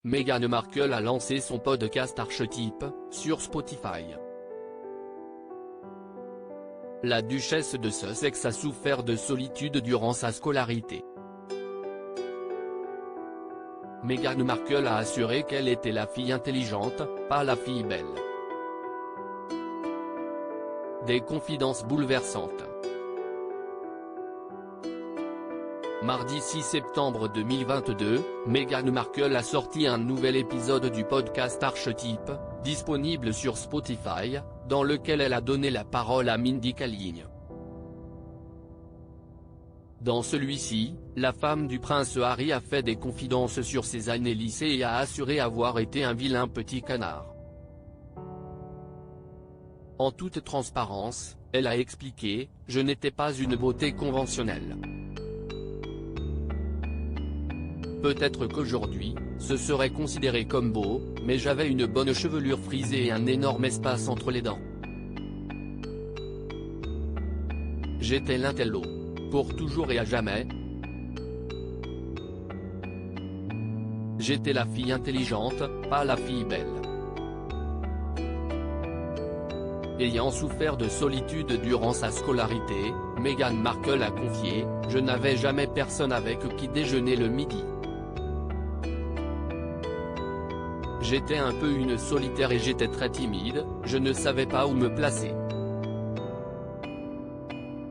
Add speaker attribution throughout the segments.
Speaker 1: Meghan Markle a lancé son podcast Archetype, sur Spotify. La duchesse de Sussex a souffert de solitude durant sa scolarité. Meghan Markle a assuré qu'elle était la fille intelligente, pas la fille belle. Des confidences bouleversantes. Mardi 6 septembre 2022, Meghan Markle a sorti un nouvel épisode du podcast Archetype, disponible sur Spotify, dans lequel elle a donné la parole à Mindy Kaling. Dans celui-ci, la femme du prince Harry a fait des confidences sur ses années lycée et a assuré avoir été un vilain petit canard. En toute transparence, elle a expliqué « Je n'étais pas une beauté conventionnelle. Peut-être qu'aujourd'hui, ce serait considéré comme beau, mais j'avais une bonne chevelure frisée et un énorme espace entre les dents. J'étais l'intello. Pour toujours et à jamais. J'étais la fille intelligente, pas la fille belle. » Ayant souffert de solitude durant sa scolarité, Meghan Markle a confié « Je n'avais jamais personne avec qui déjeuner le midi. J'étais un peu une solitaire et j'étais très timide, je ne savais pas où me placer.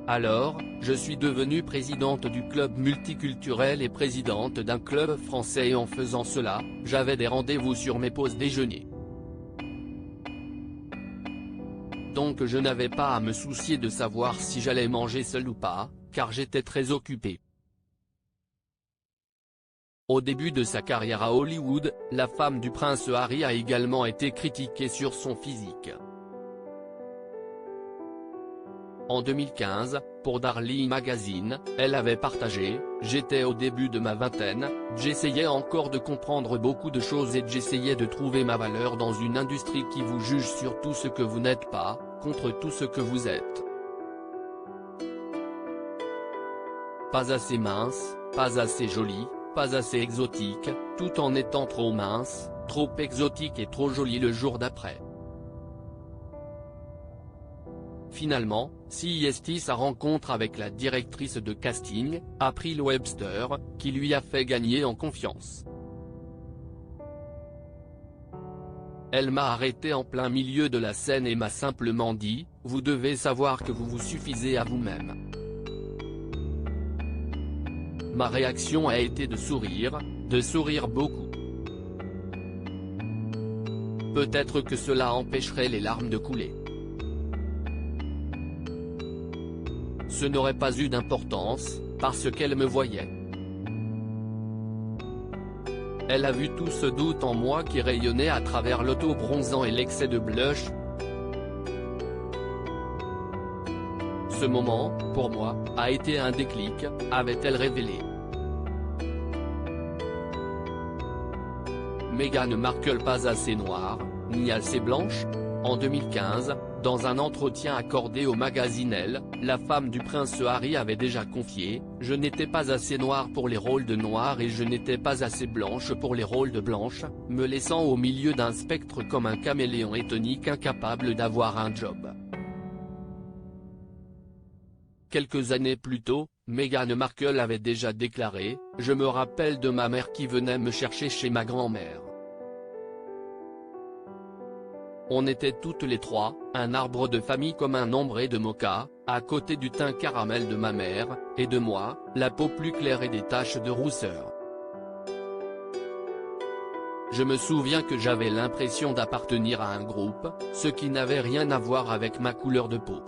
Speaker 1: Alors, je suis devenue présidente du club multiculturel et présidente d'un club français et en faisant cela, j'avais des rendez-vous sur mes pauses déjeuner. Donc je n'avais pas à me soucier de savoir si j'allais manger seule ou pas, car j'étais très occupée. » Au début de sa carrière à Hollywood, la femme du prince Harry a également été critiquée sur son physique. En 2015, pour Darling Magazine, elle avait partagé « J'étais au début de ma vingtaine, j'essayais encore de comprendre beaucoup de choses et j'essayais de trouver ma valeur dans une industrie qui vous juge sur tout ce que vous n'êtes pas, contre tout ce que vous êtes. Pas assez mince, pas assez jolie, pas assez exotique, tout en étant trop mince, trop exotique et trop jolie le jour d'après. » Finalement, CST sa rencontre avec la directrice de casting, April Webster, qui lui a fait gagner en confiance. Elle m'a arrêté en plein milieu de la scène et m'a simplement dit « Vous devez savoir que vous vous suffisez à vous-même. » Ma réaction a été de sourire beaucoup. Peut-être que cela empêcherait les larmes de couler. Ce n'aurait pas eu d'importance, parce qu'elle me voyait. Elle a vu tout ce doute en moi qui rayonnait à travers l'auto-bronzant et l'excès de blush. Ce moment, pour moi, a été un déclic, avait-elle révélé. Meghan Markle pas assez noire, ni assez blanche ? En 2015, dans un entretien accordé au magazine Elle, la femme du prince Harry avait déjà confié « Je n'étais pas assez noire pour les rôles de noir et je n'étais pas assez blanche pour les rôles de blanche, me laissant au milieu d'un spectre comme un caméléon étonique incapable d'avoir un job. » Quelques années plus tôt, Meghan Markle avait déjà déclaré « Je me rappelle de ma mère qui venait me chercher chez ma grand-mère. On était toutes les trois, un arbre de famille comme un ombré de mocha, à côté du teint caramel de ma mère, et de moi, la peau plus claire et des taches de rousseur. Je me souviens que j'avais l'impression d'appartenir à un groupe, ce qui n'avait rien à voir avec ma couleur de peau. »